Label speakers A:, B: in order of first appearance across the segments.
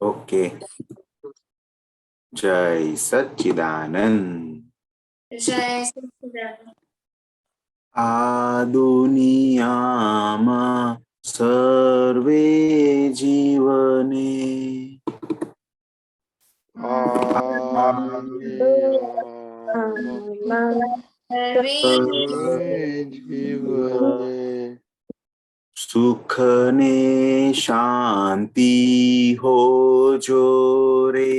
A: Okay. जय सच्चिदानंद।
B: जय सच्चिदानंद।
A: आ दुनियाમાં સર્વે જીવને સુખ ને શાંતિ હો જો રે.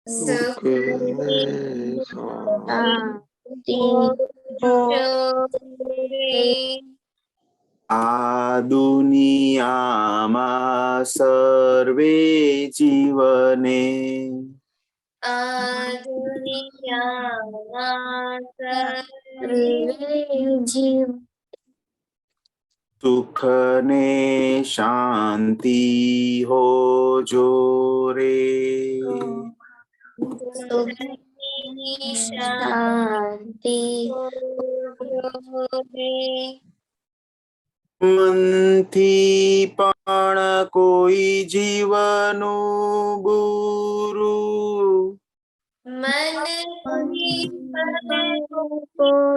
B: सुख
A: આ દુનિયામાં સર્વે જીવને સુખ ને શાંતિ હો જો રે.
B: शांति
A: મનથી પણ કોઈ જીવનું ગુરુ
B: मन गुरु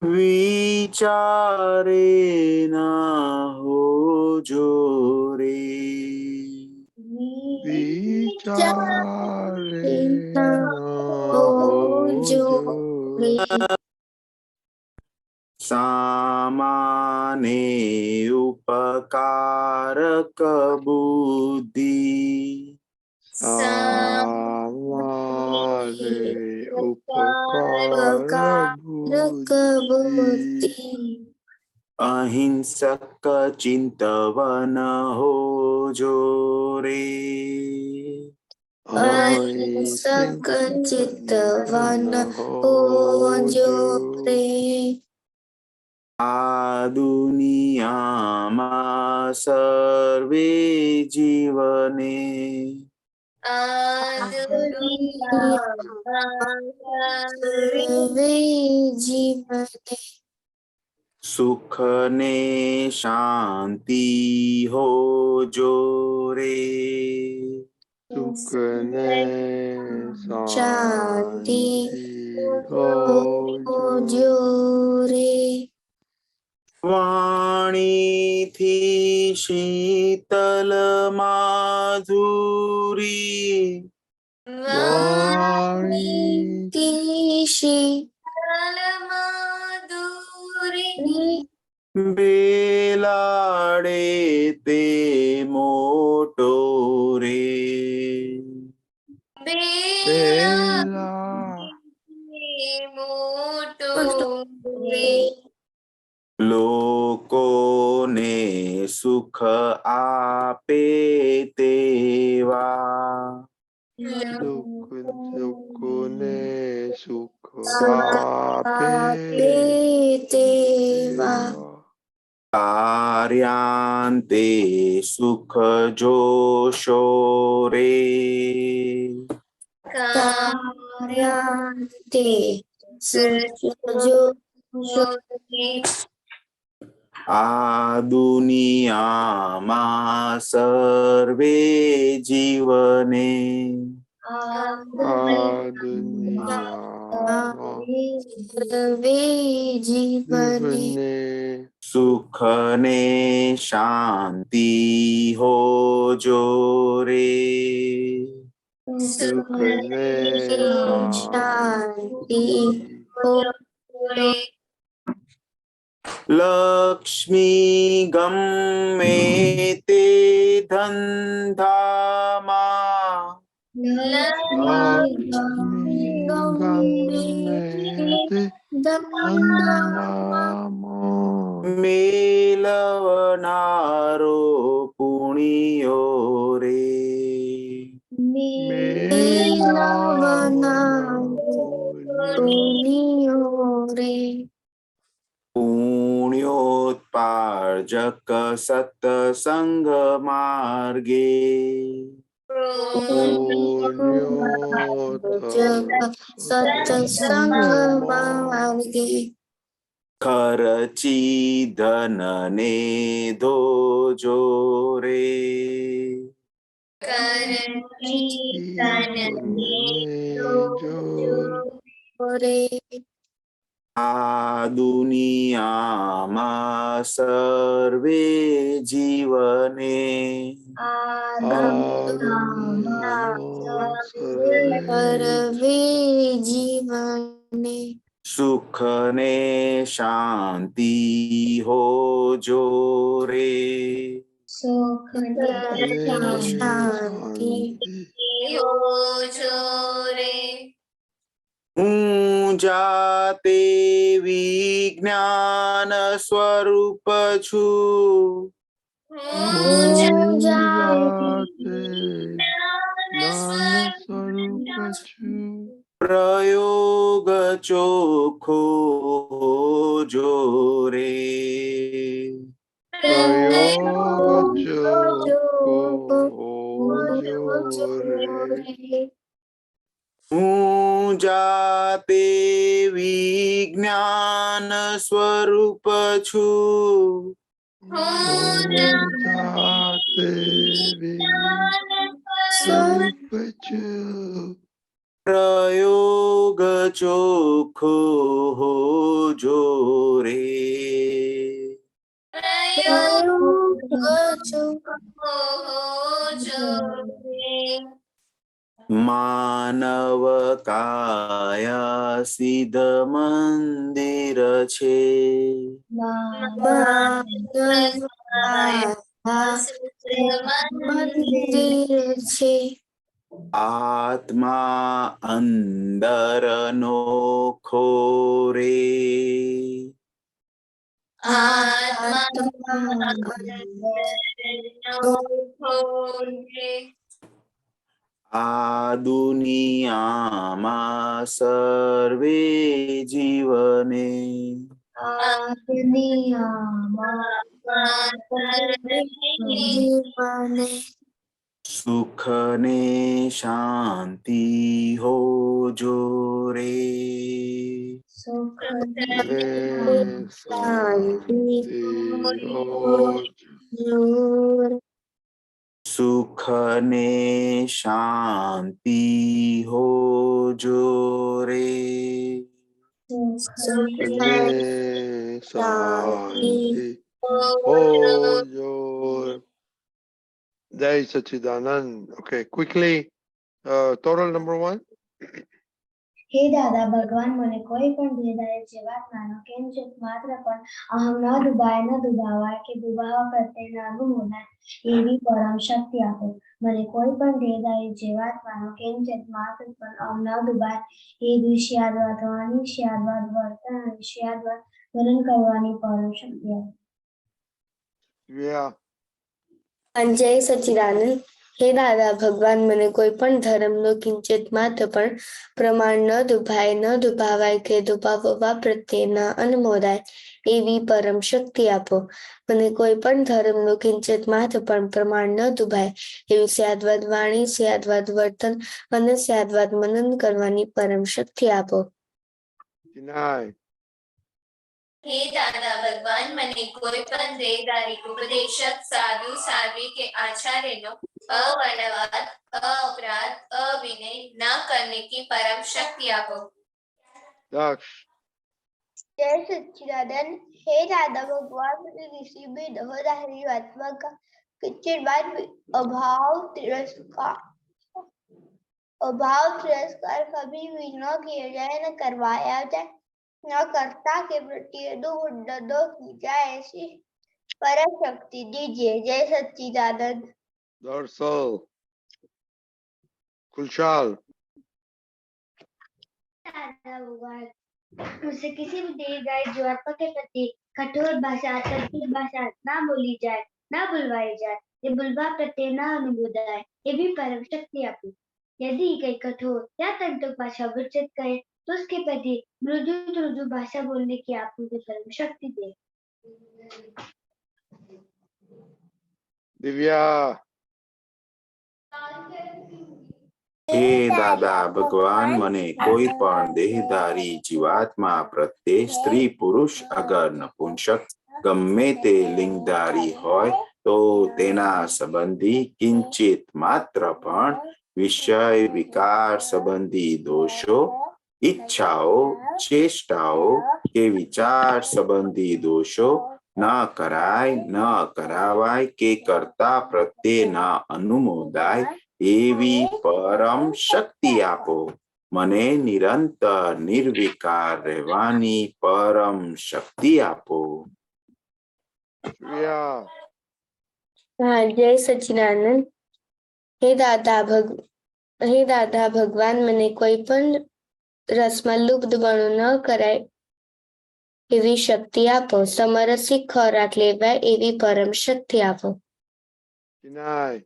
A: વિચારે ના હો જો રે.
C: વિચારે
A: સામાને ઉપકારક બુદ્ધિ
C: સામાને ઉપકારક બુદ્ધિ
A: અહિંસક ચિંતવન હો જો રે.
B: अहिंसक चित्तवन हो जो रे.
A: આ દુનિયામાં સર્વે જીવને
B: सर्वे जीवने
A: સુખ ને શાંતિ હો જો રે.
C: સુખ ને
B: शांति
C: હો
B: जो रे.
A: વાણીથી શીતલ માધુરી
B: वाणी शीतल माधुरी
A: બેલાડે તે મોટો રે.
C: પેલા
B: मोटो रे.
A: લોકોને સુખ આપે તેવા
C: લોકોને સુખ આપે
B: તેવા
A: કાર્યાંતે સુખ જોશો રે.
B: कार्यान्ते जो
A: આ દુનિયામાં સર્વે જીવને
B: सर्वे जीवने
A: સુખ ને શાંતિ હો જો રે.
C: સુખ ને
B: शांति हो रे.
A: લક્ષ્મી ગમે તે ધંધામાં મેલવનારો પુણ્યો રે. પુણ્યોત્પાર્જક સત્સંગ માર્ગે
B: सत्संग मार्गे
A: खर्ची धनने धोजो रे
B: करती
C: जोरे
A: आ दुनियाમાં सर्वे जीवने
B: सर्वे जीवने
A: सुख ने शांति हो जो रे
B: सुख शांति हो जो रे
A: હું જાતે વિજ્ઞાન સ્વરૂપ છું પ્રયોગ ચોખો જો રે હું જાતે વિજ્ઞાન સ્વરૂપ છું પ્રયોગ ચોખો જો રે માનવ કાયા સિદ્ધ મંદિર છે
B: મંદિર છે
A: આત્મા અંદર નો ખોરે આ દુનિયામાં સર્વે જીવને
B: જીવને
A: સુખ ને શાંતિ હો જો રે સુખ ને શાંતિ હો જો રે
C: Jai Sachidanand. Okay, quickly, total number 1.
D: હે દાદા ભગવાન મને કોઈ પણ ભેદાય જેવા માનો કેમ છે માત્ર પણ અહમ ન દુભાય ન દુભાવાય કે દુભાવા પ્રત્યે ન અનુમોદાય એવી પરમ શક્તિ આપો મને કોઈ પણ ભેદાય જેવા માનો કેમ છે માત્ર પણ અહમ ન દુભાય એ વિષયાદ્વાદ અનિષયાદ્વાદ વર્તન વિષયાદ્વાદ વર્ણન કરવાની પરમ શક્તિ આપો.
B: જય સચિદાનંદ. હે દાદા ભગવાન મને કોઈ પણ ધર્મનો કિંચિત માત્ર પણ પ્રમાણ ન દુભાય ન દુભાવાય કે દુભાવવા પ્રત્યે ન અનુમોદાય એવી પરમ શક્તિ આપો મને કોઈ પણ ધર્મનો કિંચિત માત્ર પણ પ્રમાણ ન દુભાય એવી સ્યાદવાદ વાણી સ્યાદવાદ વર્તન અને સ્યાદવાદ મનન કરવાની પરમ શક્તિ આપો.
E: હે દાદા ભગવાન મને કોઈ પણ દેહધારી ઉપદેશક સાધુ સાધ્વી કે आचार्य अवर्णवाद अपराध अविनय न करने की परम शक्ति आपो.
F: जय सच्चिदानंद. हे दादा भगवान मुझे किसी भी देहधारी आत्मा का किंचित बात अभाव तिरस्कार कभी भी न किया जाए न करवाया जाए न कर्ता के प्रति दो की जाए ऐसी परम शक्ति दीजिए. जय सच्चिदानंद.
C: Darsal. Kulshal.
D: मुझसे किसी भी देहधारी जीवात्मा के प्रति कठोर भाषा तर्कित भाषा ना बोली जाए ना बुलवाई जाए ये बुलवा प्रत्यय ना अनुमोदाय ये भी परम शक्ति आपो. यदि कोई कठोर या तंतुक भाषा वर्जित करे तो उसके प्रति मृदु भाषा बोलने की आप मुझे परम शक्ति दे.
C: Divya.
A: હે દાદા ભગવાન, મને કોઈ પણ દેહધારી જીવાત્મા પ્રત્યે સ્ત્રી પુરુષ અગર નપુંસક ગમે તે લિંગધારી હોય તો તેના સંબંધી કિંચિત માત્ર પણ વિષય વિકાર સંબંધી દોષો, ઈચ્છાઓ, ચેષ્ટાઓ કે વિચાર સંબંધી દોષો ન કરાય, ન કરાવાય કે કરતા પ્રત્યે ન અનુમોદાય એવી પરમ શક્તિ આપો. મને નિરંતર નિર્વિકાર રહેવાની પરમ શક્તિ આપો.
C: Yeah.
B: હા, જય સચ્ચિદાનંદ. હે દાદા ભગવાન, મને કોઈ પણ રસમાં લુપ્તપણું ન કરાય એવી શક્તિ આપો. સમરસી ખોરાક લેવાય એવી પરમ શક્તિ આપો.
C: Vinay.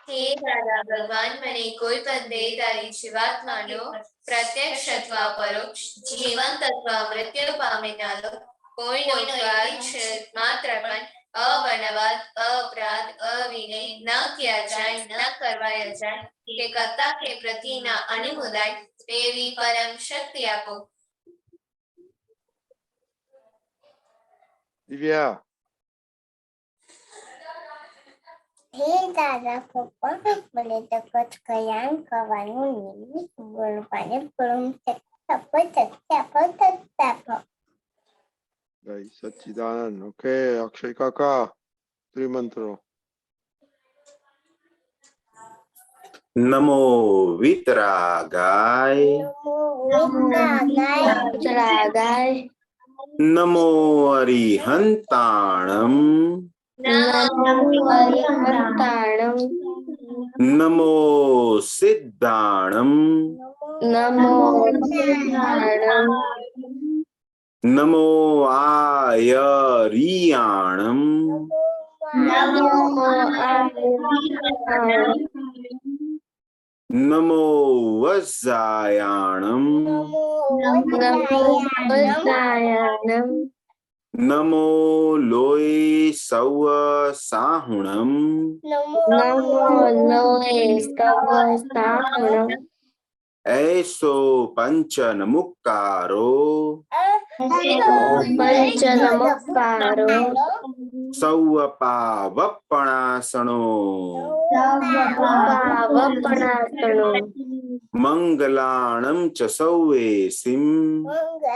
E: હે દાદા ભગવાન, મને કોઈ પણ દેહધારી જીવાત્માનો પ્રત્યક્ષ અથવા પરોક્ષ, જીવંત અથવા મૃત્યુ પામેનાનો કોઈનો સ્વાઈચ્છિત માત્ર પણ અવનવાદ, અપરાધ, અવિનય ન કિયા જાય, ન કરવાયા જાય કે કરતા કે પ્રતિના અનુમોદાય એવી પરમ શક્તિ આપો.
C: Divya.
F: હે દાદા ભગવાન, મને જગત કલ્યાણ કરવાનું નિમિત્ત બનવાની પરમ શક્તિ આપો.
C: Jai Sachidanand. Okay, Akshay Kaka. Three mantro.
A: નમો વિતરાગાય,
B: રાગાય
A: નમો અરિહંતાણમ,
B: નમો હરિહંતાણમ,
A: નમો સિદ્ધાણમ,
B: નમો સિદ્ધાણમ,
A: નમો આયરિયાણમ,
B: નમો આયર્યાણમ,
A: નમો વજ્જાયાણમ,
B: નમો વજ્જાયાણમ,
A: નમો લોય સૌ સાહુણમ,
B: નમો લોય સ્તવ સાહુણમ,
A: એસો પંચન મુક્કારો,
B: પંચનમુક્કારો,
A: સૌ પાવપણાસણો,
B: પાવપણાસણો,
A: મંગલાણમ ચ સૌવેસિમ,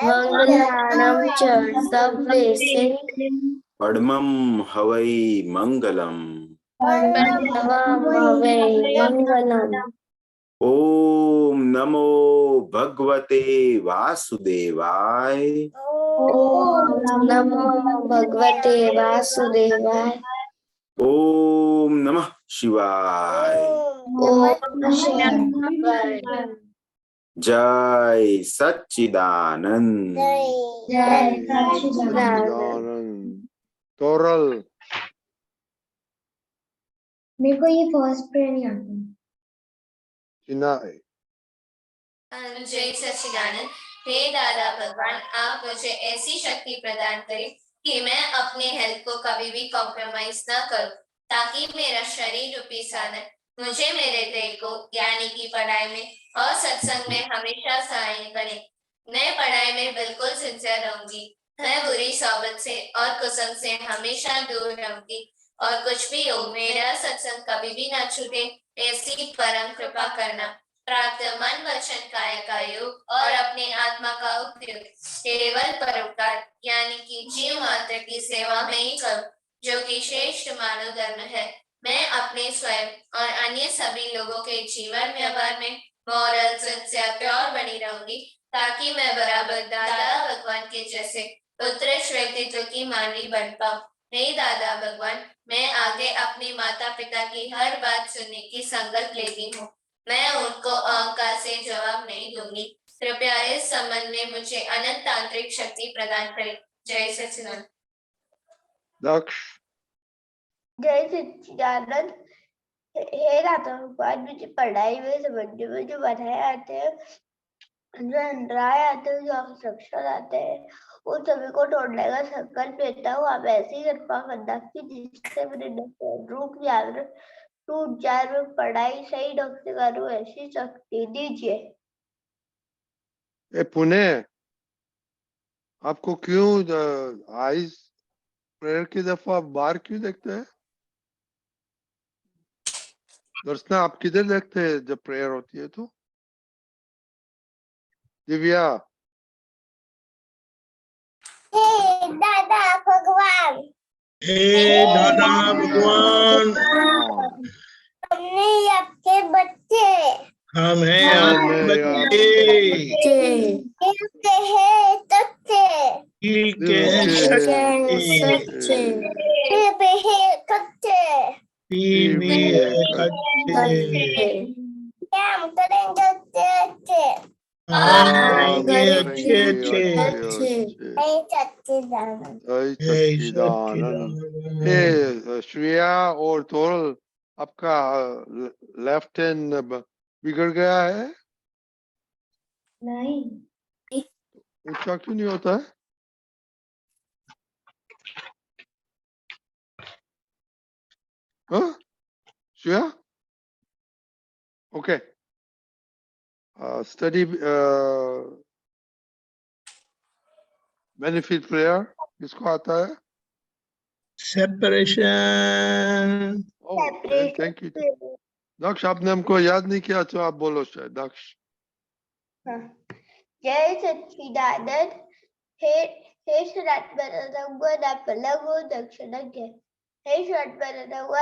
B: મંગલાણમ ચ સવ્વેસિમ,
A: પડમમ હવૈ મંગલમ.
B: નમઃ મંગલમ.
A: ઓમ નમો ભગવતે વાસુદેવાય,
B: ઓમ નમો ભગવતે વાસુદેવાય.
A: ઓમ નમઃ શિવાય.
B: ઓમ શિવાય.
A: જય સચ્ચિદાનંદ.
B: જય સચ્ચિદાનંદ.
C: Sachidanand. Toral.
D: मेरे को ये फर्स्ट प्रेयर नहीं आती.
C: Vinay.
E: जय सच्चिदानंद. हे दादा भगवान, आप मुझे ऐसी शक्ति प्रदान करें कि मैं अपने हेल्थ को कभी भी कॉम्प्रोमाइज न करूं, ताकि मेरा शरीर रूपी साधन मुझे मेरे दिल को यानी कि पढ़ाई में और सत्संग में हमेशा सहाय करे. मैं पढ़ाई में बिल्कुल सिंसियर रहूंगी. मैं बुरी सोबत से और कुसंग से हमेशा दूर रहूंगी और कुछ भी हो मेरा सत्संग कभी भी न छूटे, ऐसी परम कृपा करना. प्राप्त मन वचन काया का योग और अपने आत्मा का उपयोग केवल परोपकार यानी कि जीव मात्र की सेवा में ही करूं, जो कि श्रेष्ठ मानव धर्म है. मैं अपने स्वयं और अन्य सभी लोगों के जीवन व्यवहार में मॉरल सिंसियर प्योर बनी रहूंगी, ताकि मैं बराबर दादा भगवान के जैसे उत्कृष्ट व्यक्तित्व की मानवी बन पाऊं. हे दादा भगवान, मैं आगे अपने माता पिता की हर बात सुनने की संकल्प लेती हूँ. मैं उनको अहंकार से जवाब नहीं दूंगी. कृपया इस संबंध में मुझे अनंत तांत्रिक शक्ति प्रदान करें. जय सच्चिदानंद.
C: Daksh.
F: जय सच्चिदानंद. हे दादा भगवान, मुझे पढ़ाई में समझने में जो बाधाएं आते हैं, जो अंतराय आते हैं, जो ऑब्स्ट्रक्शन आते हैं, उन सभी को तोड़ने का संकल्प लेता हूँ. आप ऐसी कृपा करना कि जिससे मेरे रूप जागरण टूट जाए मैं पढ़ाई सही ढंग से करूँ ऐसी शक्ति दीजिए।
C: ए पुणे, आपको क्यों आईज प्रेयर की दफा बाहर क्यों देखते हैं? दर्शना, आप किधर देखते हैं जब प्रेयर होती है तो? दिव्या,
F: हे दादा भगवान,
G: हे दादा भगवान,
F: हमने आपके बच्चे
G: हम हैं
C: हम
G: आपके
C: हैं
G: बच्चे,
F: कहते हैं सच्चे,
G: दिल के
C: दिल के
G: सच्चे,
C: सच्चे,
F: फिर भी है सच्चे,
G: फिर भी है सच्चे,
F: काम करेंगे अच्छे
G: हम
C: हम
G: करेंगे
C: करेंगे
G: अच्छे
C: अच्छे
G: अच्छे,
C: अच्छे।
F: नहीं सच्चिदानंद।
C: जय
G: जय
C: सच्चिदानंद।
G: सच्चिदानंद।
C: ये श्रेया और तोरल, आपका लेफ्ट हैंड बिगड़ गया है?
D: नहीं,
C: ऊंचा क्यों नहीं होता है? हाँ Shreya, okay. Study benefit prayer किसको आता है?
G: Separation,
C: thank you. दक्ष, आपने हमको याद नहीं किया तो आप बोलो शायद। दक्ष,
F: जय सच्चिदानंद। हे हे श्रात्मरंगो दक्षिणज्ञ, हे श्रात्मरंगो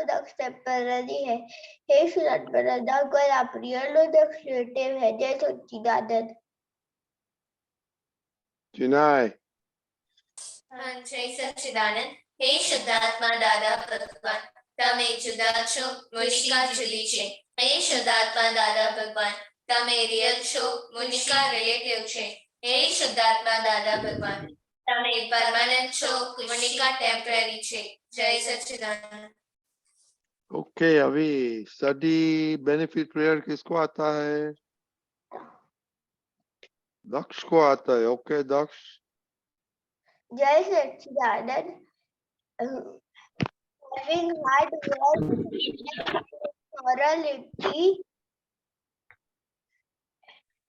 F: दक्ष टेम्पररी है, हे श्रात्मरंगो प्रियलो दक्ष रिलेटिव है। जय सच्चिदानंद।
C: चिनाय,
E: जय सच्चिदानंद। हे શુદ્ધાત્મા દાદા ભગવાન, તમે જુદા છો, મુનિકા જુદી છે. હે શુદ્ધાત્મા દાદા ભગવાન, તમે રિયલ છો, મુનિકા રિલેટિવ છે. હે શુદ્ધાત્મા દાદા ભગવાન, તમે પરમાનન્ટ છો, મુનિકા ટેમ્પરરી છે. જય સચ્चिदानंद।
C: ओके। अभी स्टडी बेनिफिट प्रेयर किसको आता है? दक्ष को आता है। ओके दक्ष।
F: जय सच्चिदानंद। Having hard work, morality,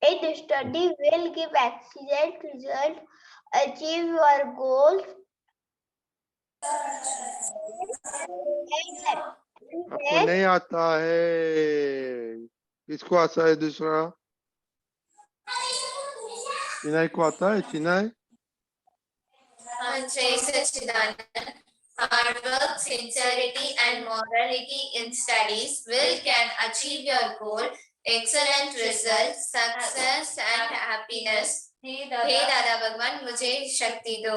F: and study will give excellent result. Achieve your goals.
C: आपको नहीं आता है, किसको आता है? दूसरा चिनाई को आता है। चिनाई,
E: जय सच्चिदानंद। Hard work, sincerity, and morality in studies can achieve your goal. Excellent results, success, and happiness. हे दादा भगवान, मुझे शक्ति दो।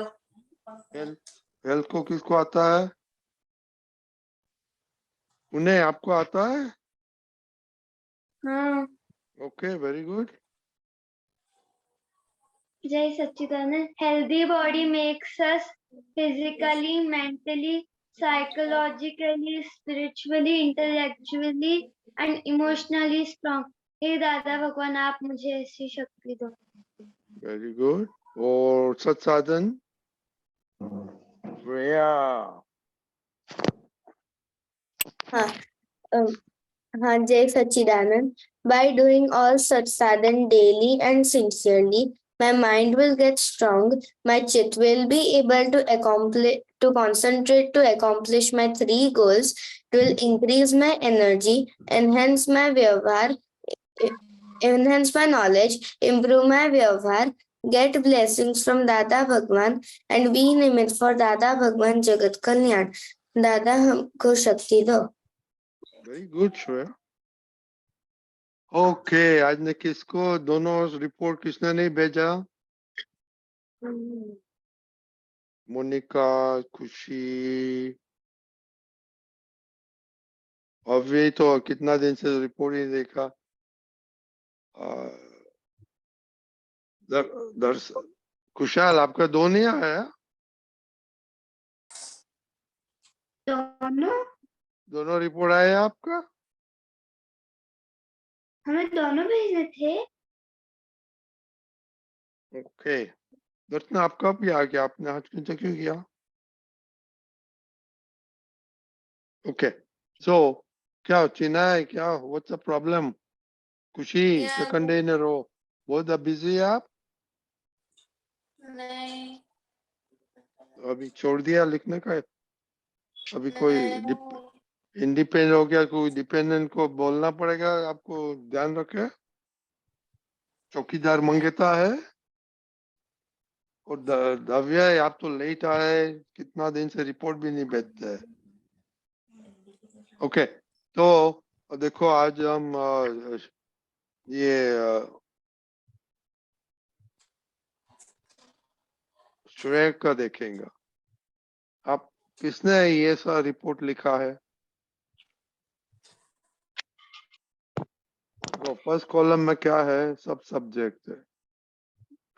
C: हेल्थ को किसको आता है? उन्हें आपको आता है?
D: हाँ।
C: Okay, very good.
D: जय Sachchidanand. Healthy body makes us physically, mentally, psychologically, spiritually, intellectually and emotionally strong. हे दादा भगवान, आप मुझे ऐसी शक्ति दो।
C: Very good. और सत्साधन श्रेया,
B: हाँ, जय सच्चिदानंद। By doing all such sadhan daily and sincerely, my mind will get strong. My chit will be able to concentrate to accomplish my 3 goals. It will increase my energy, enhance my vyavhar, enhance my knowledge, improve my vyavhar, get blessings from Dada Bhagwan, and be nimit for Dada Bhagwan Jagat Kalyan. दादा हमको शक्ति दो।
C: Very good Shreya. Okay, आज ने किसको दोनों report किसने नहीं भेजा? मोनिका, खुशी, अभी तो कितना दिन से रिपोर्ट ही देखा। खुशहाल, आपका 2 नहीं आया? दोनों रिपोर्ट आया आपका?
D: हमें दोनों भेजने थे।
C: ओके, दर्शन आपका भी आ गया, आपने आज चिंता क्यों किया? ओके, So, क्या चिना है क्या? What's the problem? खुशी,
E: Yeah,
C: second day in a row. बहुत busy है आप?
E: नहीं
C: अभी छोड़ दिया लिखने का? अभी कोई
E: नहीं
C: इंडिपेंडेंट हो गया, कोई डिपेंडेंट को बोलना पड़ेगा आपको, ध्यान रखे। चौकीदार मंगेता है और दव्या आप तो लेट आए, कितना दिन से रिपोर्ट भी नहीं भेजते हैं। ओके, तो देखो आज हम ये श्रेय का देखेंगे। आप किसने ये सा रिपोर्ट लिखा है? तो फर्स्ट कॉलम में क्या है? सब सब्जेक्ट है,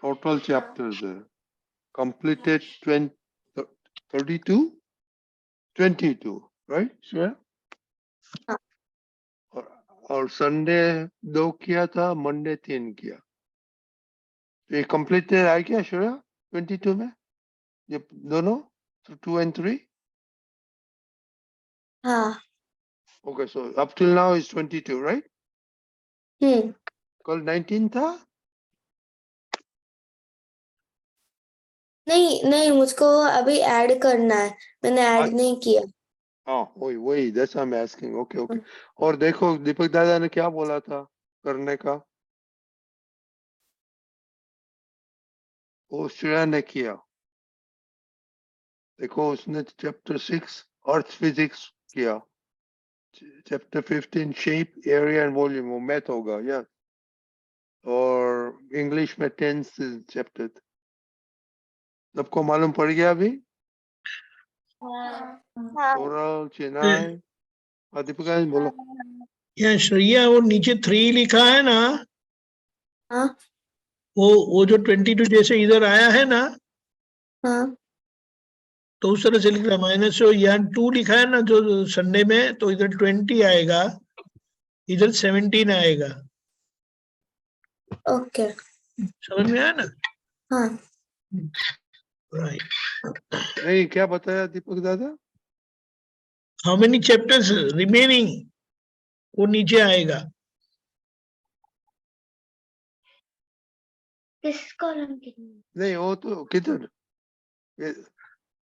C: टोटल चैप्टर्स है, कंप्लीटेड 22 राइट श्रेय?
B: हाँ।
C: और संडे 2 किया था, मंडे 3 किया। ये कंप्लीटेड है क्या श्रेय 22 में? ये दोनों 2 and 3?
B: हाँ।
C: Okay, so up till now is 22, right? कल 19 था?
B: नहीं मुझको अभी ऐड करना है, मैंने ऐड नहीं किया।
C: हाँ वही that's I'm asking. Okay. और देखो दीपक दादा ने क्या बोला था करने का, वो श्रेया ने किया। देखो उसने चैप्टर 6 अर्थ फिजिक्स किया, chapter 15 shape area and volume, वो मैथ होगा या, और इंग्लिश में टेंस चैप्टर। सबको मालूम पड़ गया अभी?
F: हाँ
C: ओरल चेन्नई दीपक दादा बोलो।
G: यहाँ श्रेया वो नीचे 3 लिखा है ना,
B: हाँ।
G: वो जो 22 जैसे इधर आया है ना,
B: हाँ।
G: तो उस तरह से लिख रहा माइनस। यहाँ 2 लिखा है ना जो संडे में, तो इधर 20 आएगा, इधर 17 आएगा।
B: ओके।
G: समझ में आया ना?
B: हाँ।
G: राइट।
C: नहीं क्या बताया दीपक दादा?
G: हाउ मेनी चैप्टर्स रिमेनिंग, वो नीचे आएगा।
F: किस कॉलम की?
C: नहीं वो तो किधर,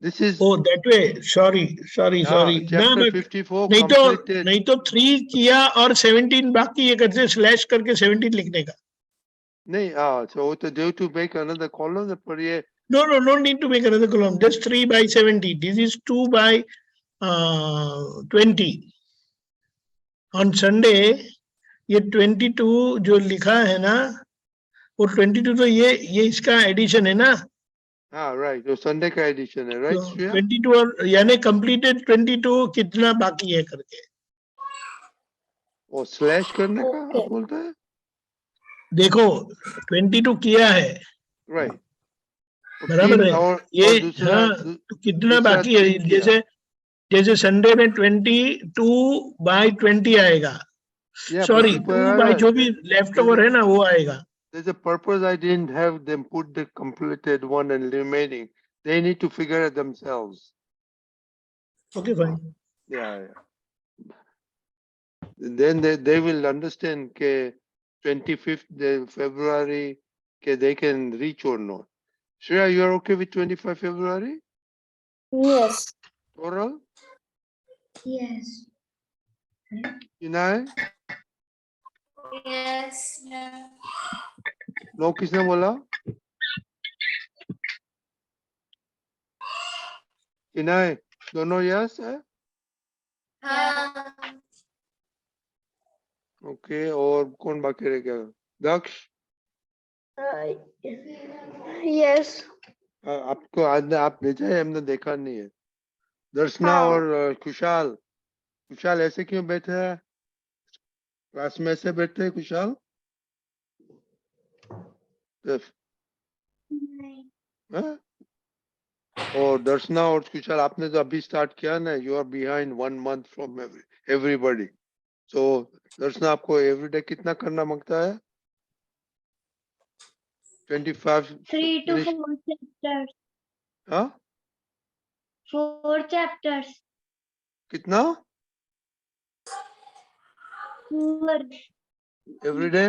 C: this is
G: oh that way, sorry ना,
C: चैप्टर
G: बट
C: 54
G: नहीं
C: कंप्लीटेड।
G: तो 3 किया और 17 बाकी, ये करते स्लैश करके 17 लिखने का।
C: नहीं so to do to make another column पर ये
G: No need to make another column, just 3 by 70. This is 2 by 20 on Sunday। ये 22 जो लिखा है ना, वो 22 तो ये इसका एडिशन है ना,
C: राइट, वो संडे का एडिशन है, राइट श्रेया?
G: 22 और यानी कंप्लीटेड 22 कितना बाकी है करके।
C: वो स्लैश करने का
B: ओके।
C: आप बोलते हैं,
G: देखो 22 किया है,
C: राइट?
G: बराबर है ये।
C: और दूसरा
G: हाँ, तो कितना
C: दूसरा
G: बाकी है?
C: 3 किया।
G: जैसे संडे में 22 by 20 आएगा, सॉरी 2 by जो भी लेफ्ट ओवर है ना वो आएगा।
C: There's a purpose I didn't have them put the completed one and remaining. They need to figure it themselves.
G: Okay fine.
C: Yeah. Then they will understand के 25th February के they can reach or not. Shreya, you are okay with 25 February?
B: Yes.
C: Oral?
D: Yes.
C: Inay?
E: yes
C: No किसने बोला? Inay, दोनों yes है?
E: हाँ
C: Okay, और कौन बाकी रह गया? दक्ष?
F: यस
C: आपको आज आप भेजा है, हमने देखा नहीं है। दर्शना
F: हाँ।
C: और खुशाल ऐसे क्यों बैठे हैं? क्लास में ऐसे बैठे हैं खुशाल? हाँ? और दर्शना और खुशाल आपने तो अभी स्टार्ट किया ना, you are behind 1 month from everybody. So Darshana आपको एवरीडे कितना करना मांगता है? 25
F: 3 to 4 chapters.
C: हाँ
F: 4 chapters.
C: कितना? एवरी डे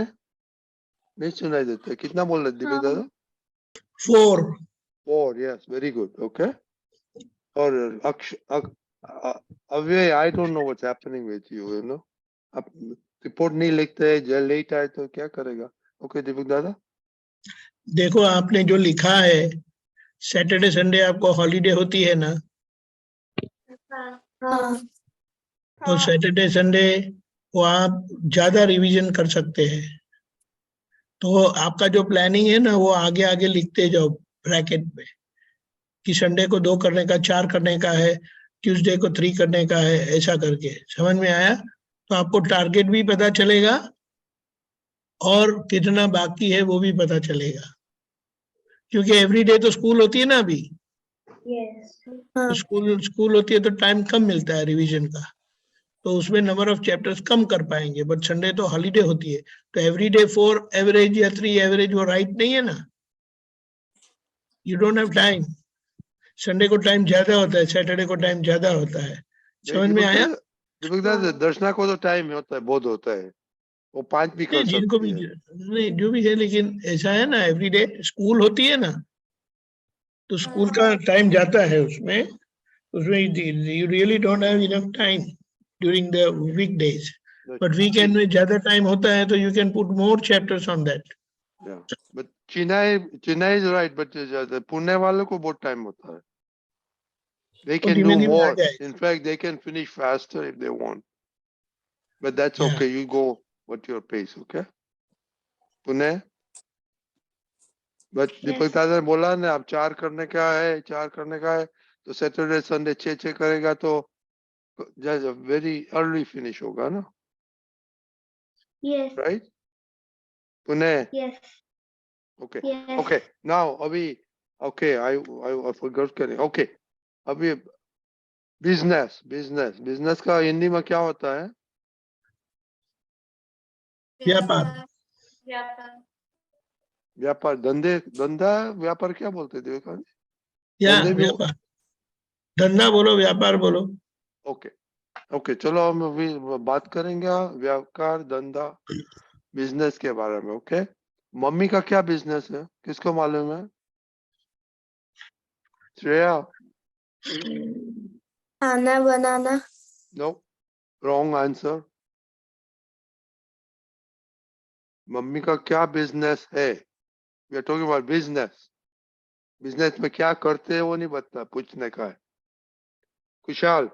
C: नहीं सुनाई देता, कितना बोल रहे दीपक दादा?
G: 4.
C: 4, yes, very good, okay. और अव्यय, I don't know what's happening with you, you know. आप रिपोर्ट नहीं लिखते, जब लेट आए तो क्या करेगा? ओके दीपक दादा।
G: देखो आपने जो लिखा है, सैटरडे संडे आपको हॉलीडे होती है ना,
B: हाँ
G: तो सैटरडे संडे वो आप ज्यादा रिवीजन कर सकते हैं। तो आपका जो प्लानिंग है ना, वो आगे आगे लिखते जाओ ब्रैकेट में, कि संडे को 2 करने का, 4 करने का है, ट्यूसडे को 3 करने का है, ऐसा करके। समझ में आया? तो आपको टारगेट भी पता चलेगा और कितना बाकी है वो भी पता चलेगा, क्योंकि एवरी डे तो स्कूल होती है ना अभी। तो स्कूल होती है तो टाइम कम मिलता है रिवीजन का, तो उसमें नंबर ऑफ चैप्टर्स कम कर पाएंगे। बट संडे तो हॉलीडे होती है, तो एवरी डे 4 एवरेज या 3 एवरेज वो राइट नहीं है ना। You don't have time. Sunday को टाइम ज्यादा होता है, सैटरडे को टाइम ज्यादा होता है। समझ में आया?
C: दीपक दादा, दर्शना को तो टाइम होता है, बहुत होता है, वो 5 भी कर
G: जिनको भी
C: सकती है।
G: नहीं, जो भी है, लेकिन ऐसा है ना, एवरी डे स्कूल होती है ना, तो स्कूल का टाइम जाता है उसमें। उसमें you really don't have enough time during the weekdays, but weekend में ज्यादा टाइम होता है, तो you can put more chapters on that.
C: But Chennai is right, but Pune वालों को बहुत टाइम होता है। They
G: वो
C: can
G: धीमे
C: do
G: धीमे आ
C: more.
G: जाएगा।
C: In fact, they can finish faster if they want. But that's
G: Yeah.
C: okay. You go what your pace, okay? Pune. But Deepak Dada ने बोला ना, अब 4 करने का है, 4 करने का है, तो सैटरडे संडे 6 करेगा तो वेरी अर्ली फिनिश होगा ना,
D: Yes,
C: right? Pune.
D: yes,
C: okay
D: yes.
C: Okay now अभी ओके आई फॉरगॉट करें। ओके अभी बिजनेस का हिंदी में क्या होता है?
G: व्यापार।
C: व्यापार, धंधा व्यापार क्या बोलते थे?
G: या
C: धंधे भी।
G: व्यापार, धंधा बोलो, व्यापार बोलो।
C: ओके ओके, चलो हम अभी बात करेंगे व्यापार, धंधा, बिजनेस के बारे में। ओके, मम्मी का क्या बिजनेस है, किसको मालूम है? श्रेया?
B: खाना बनाना।
C: No, wrong answer. मम्मी का क्या बिजनेस है? We are talking about business. Business में क्या करते हैं वो नहीं बता, पूछने का है। कुशाल?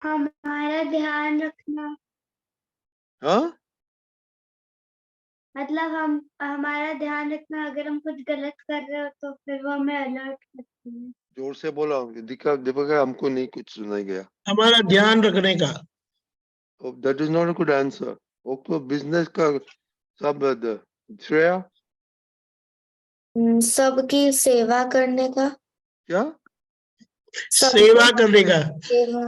D: हमारा ध्यान रखना,
C: हाँ,
D: मतलब हम हमारा ध्यान रखना, अगर हम कुछ गलत कर रहे हो तो फिर वो हमें अलर्ट करती है।
C: जोर से बोला, दीपक हमको नहीं कुछ सुनाई गया।
G: हमारा ध्यान रखने का।
C: That is not a good answer. वो तो बिजनेस का सब। श्रेया?
B: सबकी सेवा करने का।
C: क्या
G: सेवा करने का।
B: सेवा।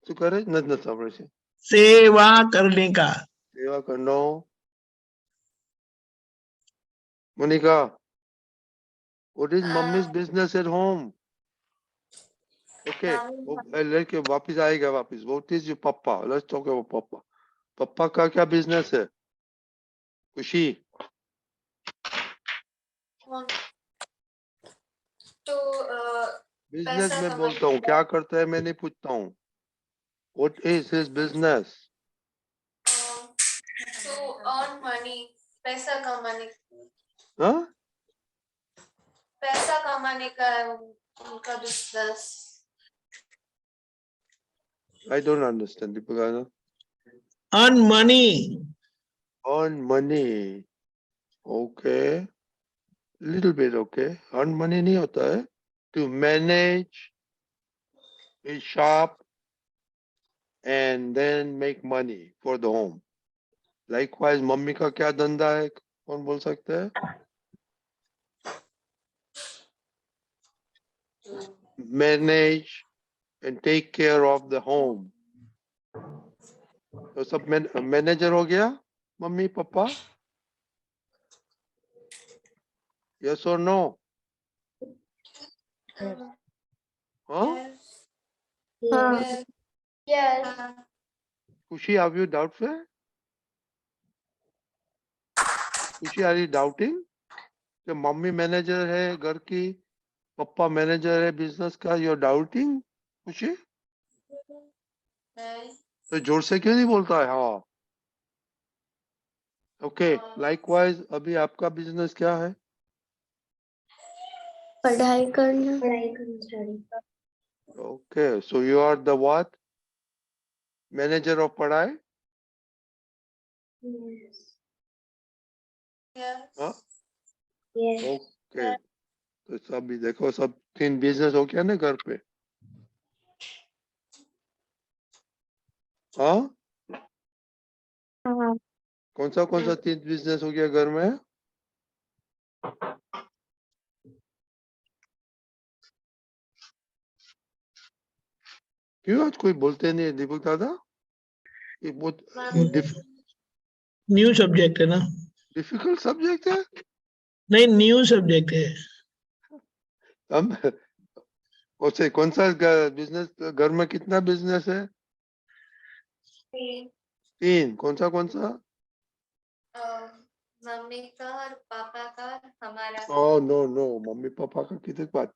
C: શું કરે? નથી સાંભળે છે।
G: सेवा करने का।
C: સેવા કરનો। Monika, what is mommy's business at home? Okay, वो लड़के वापस आएगा वापस। What is your papa? Let's talk about papa. पप्पा का क्या बिजनेस है? खुशी?
E: तो
C: बिजनेस
E: पैसा
C: में
E: कमाने
C: बोलता हूँ, क्या करता है मैं नहीं पूछता हूँ। What is his business?
E: to earn money, पैसा कमाने
C: हाँ?
E: पैसा कमाने का है उनका business.
C: I don't understand, Deepika.
G: Earn money.
C: Earn money. Okay. Little bit okay. Earn money नहीं होता है। To manage a shop and then make money for the home. Likewise, mummy का क्या धंधा है, कौन बोल सकता है? Manage and take care of the home. तो सब मैनेजर हो गया, mummy papa? Yes or no? हाँ?
B: हाँ।
F: Yes.
C: खुशी, आर यू डाउटफुल? खुशी, आर यू डाउटिंग कि मम्मी मैनेजर है घर की, पापा मैनेजर है बिजनेस का, यू आर डाउटिंग खुशी? तो जोर से क्यों नहीं बोलता है? हाँ, ओके। लाइकवाइज अभी आपका बिजनेस क्या है?
B: पढ़ाई करना।
C: Okay, so you are the what? Manager of पढ़ाई? हाँ, ओके। तो सब भी देखो, सब 3 बिजनेस हो गया ना घर पे। हाँ,
B: हाँ,
C: कौन सा 3 बिजनेस हो गया घर में? क्यों आज कोई बोलते नहीं है दीपक दादा? ये बहुत
G: न्यू सब्जेक्ट है ना?
C: डिफिकल्ट सब्जेक्ट है।
G: नहीं, न्यू सब्जेक्ट है।
C: हम उसे कौन सा बिजनेस, घर में कितना बिजनेस है? 3। कौन सा?
E: मम्मी का और पापा का और हमारा।
C: ओ नो, मम्मी पापा का कितने बात?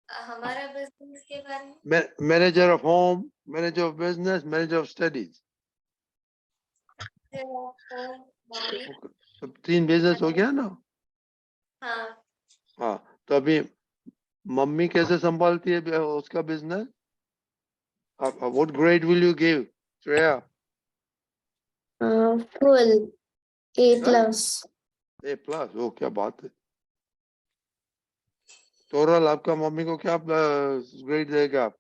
E: हमारा बिजनेस के बारे में।
C: Manager of home, manager of business, manager of studies.
E: Mummy.
C: तो 3 बिजनेस हो गया ना?
E: हाँ।
C: हाँ, तो अभी मम्मी कैसे संभालती है उसका business? What grade will you give Shreya?
B: Full A+।
C: A+। ओ, क्या बात है। टोटल आपका मम्मी को क्या ग्रेड देगा आप?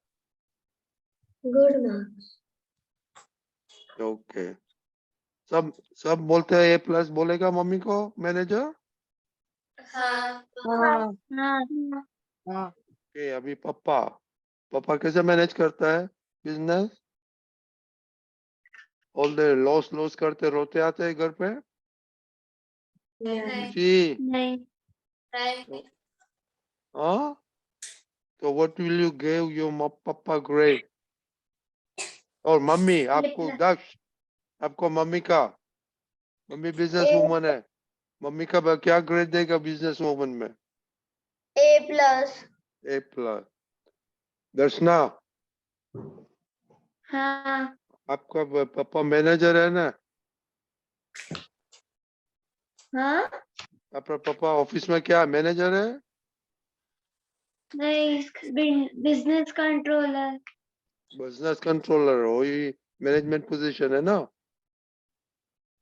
B: Good marks.
C: ओके, सब बोलते हैं A+ बोलेगा मम्मी को मैनेजर?
E: हाँ।
C: ओके, अभी पापा कैसे मैनेज करता है बिजनेस? ऑल द लॉस करते रोते आते हैं घर पे?
E: नहीं।
C: जी,
E: नहीं।
C: हाँ। तो what will you give your पापा ग्रेड? और मम्मी आपको दक्ष, आपको मम्मी बिजनेस वूमन है, मम्मी का क्या ग्रेड देगा बिजनेस वूमन में? A+। दर्शना,
B: हाँ।
C: आपका पापा मैनेजर है ना?
B: हाँ।
C: आपका पापा ऑफिस में क्या मैनेजर है?
B: नहीं, बिजनेस कंट्रोलर।
C: बिजनेस कंट्रोलर, वही मैनेजमेंट पोजीशन है ना?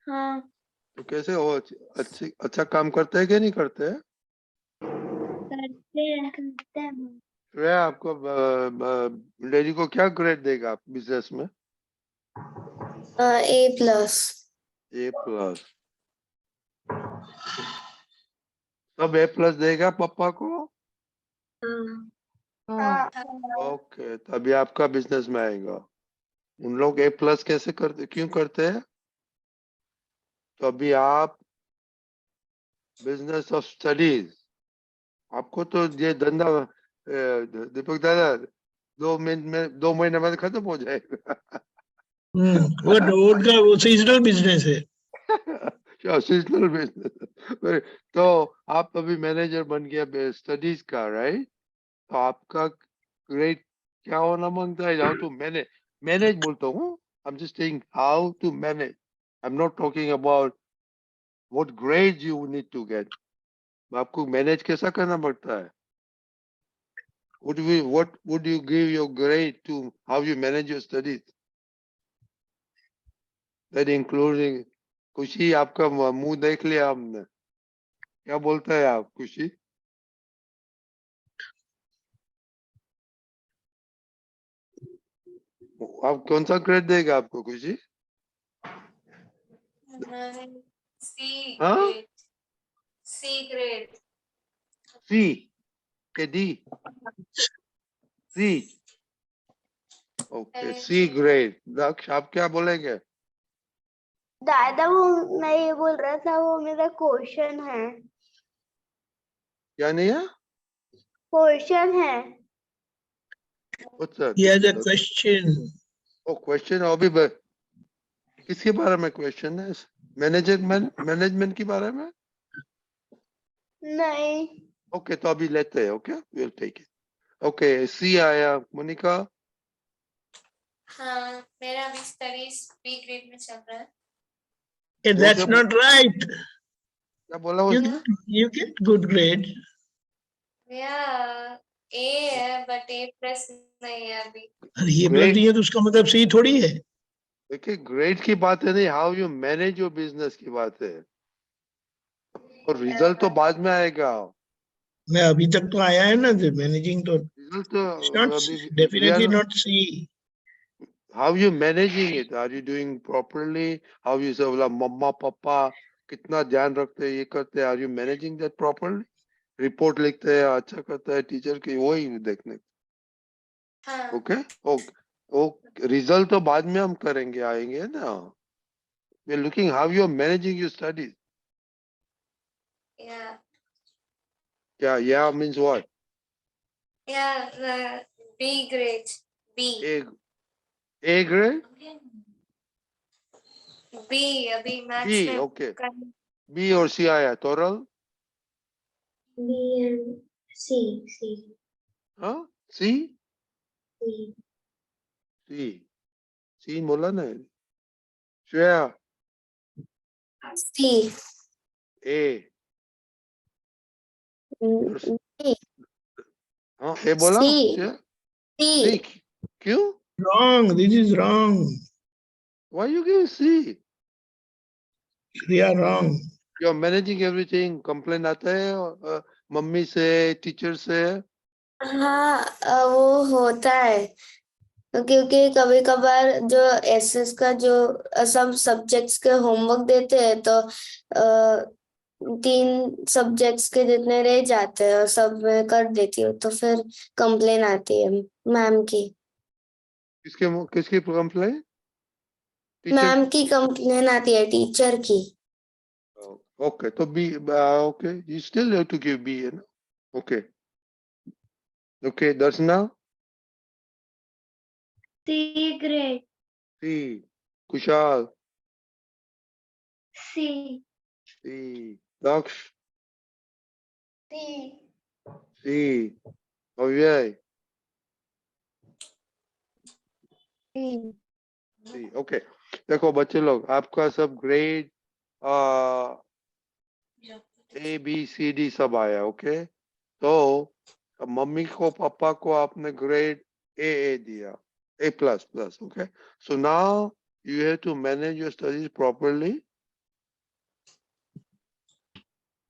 B: हाँ,
C: तो कैसे हो, अच्छा काम करते हैं कि नहीं करते हैं?
B: करते हैं।
C: श्रेया, आपको लेडी को क्या ग्रेड देगा आप बिजनेस में?
B: A+।
C: A+। सब A+ देगा पापा को?
B: हाँ।
C: ओके, तो अभी आपका बिजनेस में आएगा। उन लोग A+ कैसे करते, क्यों करते हैं? तो अभी आप बिजनेस ऑफ स्टडीज, आपको तो ये धंधा दीपक दादा 2 महीने में खत्म हो जाएगा।
G: वो रोड का वो सीजनल बिजनेस है।
C: Seasonal business. तो आप अभी मैनेजर बन गया स्टडीज का, राइट? तो आपका ग्रेड क्या होना मांगता है? हाउ टू मैनेज बोलता हूँ। I am just saying how to manage, I am not talking about what grade you need to get. आपको मैनेज कैसा करना पड़ता है? what would you give your grade to how you manage your studies? That including खुशी, आपका मुंह देख लिया हमने, क्या बोलता है आप खुशी? आप कौन सा ग्रेड देगा आपको खुशी?
E: सी
C: हाँ,
E: ग्रेड। सी ग्रेड।
C: सी के D? C, okay, C grade. Daksh, आप क्या बोलेंगे?
F: दादा वो मैं ये बोल रहा था, वो मेरा क्वेश्चन है।
C: क्या नहीं है?
F: क्वेश्चन है।
C: What's that?
G: He has a question.
C: Oh, question अभी किसके बारे में क्वेश्चन है? मैनेजमेंट के बारे में?
F: नहीं
C: ओके, तो अभी लेते हैं. Okay, we'll take it. Okay, C आया. मोनिका?
E: हाँ, मेरा अभी स्टडीज बी ग्रेड में चल रहा है।
G: Hey, that's not right.
C: क्या बोला
G: You
C: उसने?
G: you get good grades.
E: मेरा ए है बट ए प्लस नहीं है अभी।
G: अरे ये
C: Great.
G: प्लस नहीं है तो उसका मतलब सी थोड़ी है.
C: देखिए, ग्रेड की बात है नहीं, how you manage your business की बात है. और रिजल्ट तो बाद में आएगा.
G: मैं अभी तक तो आया है ना, मैनेजिंग तो
C: रिजल्ट तो
G: it's not
C: अभी
G: definitely not C.
C: how you managing it, are you doing properly, how you say बोला मम्मा पापा कितना ध्यान रखते हैं, ये करते हैं, are you managing that properly, report लिखते हैं, अच्छा करता है टीचर की, वही देखने.
E: हाँ।
C: ओके, ओके, रिजल्ट तो बाद में हम करेंगे, आएंगे ना. we are looking how you are managing your studies.
E: Yeah.
C: Yeah means what?
E: Yeah, B grade. B.
C: A grade?
E: B अभी मैथ्स
C: B,
E: में
C: okay. B और C आया. Toral?
D: B and C.
C: हाँ, C?
D: C.
C: C बोला ना. Shreya?
B: C.
C: A.
B: D.
C: हाँ, A बोला?
B: C.
C: Shreya?
B: C.
C: C. क्यों?
G: Wrong. This is wrong.
C: Why you give C?
G: We are wrong.
C: You are managing everything. Complaint आता है mummy से, teacher से?
B: हाँ वो होता है क्योंकि कभी कभार जो एसएस का जो सब सब्जेक्ट्स के होमवर्क देते हैं तो 3 सब्जेक्ट्स के जितने रह जाते हैं और सब मैं कर देती हूँ तो फिर कंप्लेन आती है मैम की.
C: किसकी कंप्लेंट?
B: मैम की कंप्लेन आती है, टीचर की.
C: Okay, तो B, okay, you still have to give B, है ना? Okay. Okay, Darshana?
D: C grade.
C: C. Kushal?
D: C.
C: C. Daksh?
F: C
C: C. Avyay? C. Okay. देखो बच्चे लोग, आपका सब grade A B C D सब आया. ओके, तो मम्मी को पापा को आपने ग्रेड A दिया, A++. Okay, so now you have to manage your studies properly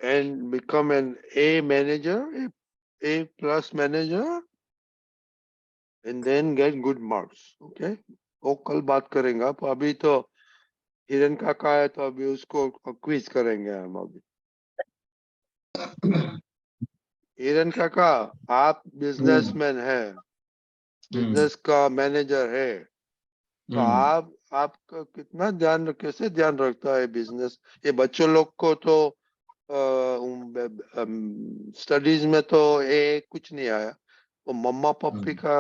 C: and become an A manager, A+ manager, and then get good marks. Okay, वो कल बात करेंगे आप. अभी तो हिरन काका है तो अभी उसको क्विज करेंगे हम. अभी हिरन काका, आप बिजनेसमैन है, बिजनेस का मैनेजर है, तो आपका कितना कैसे ध्यान रखता है बिजनेस? ये बच्चों लोग को तो स्टडीज में तो ए कुछ नहीं आया, वो मम्मा पापी का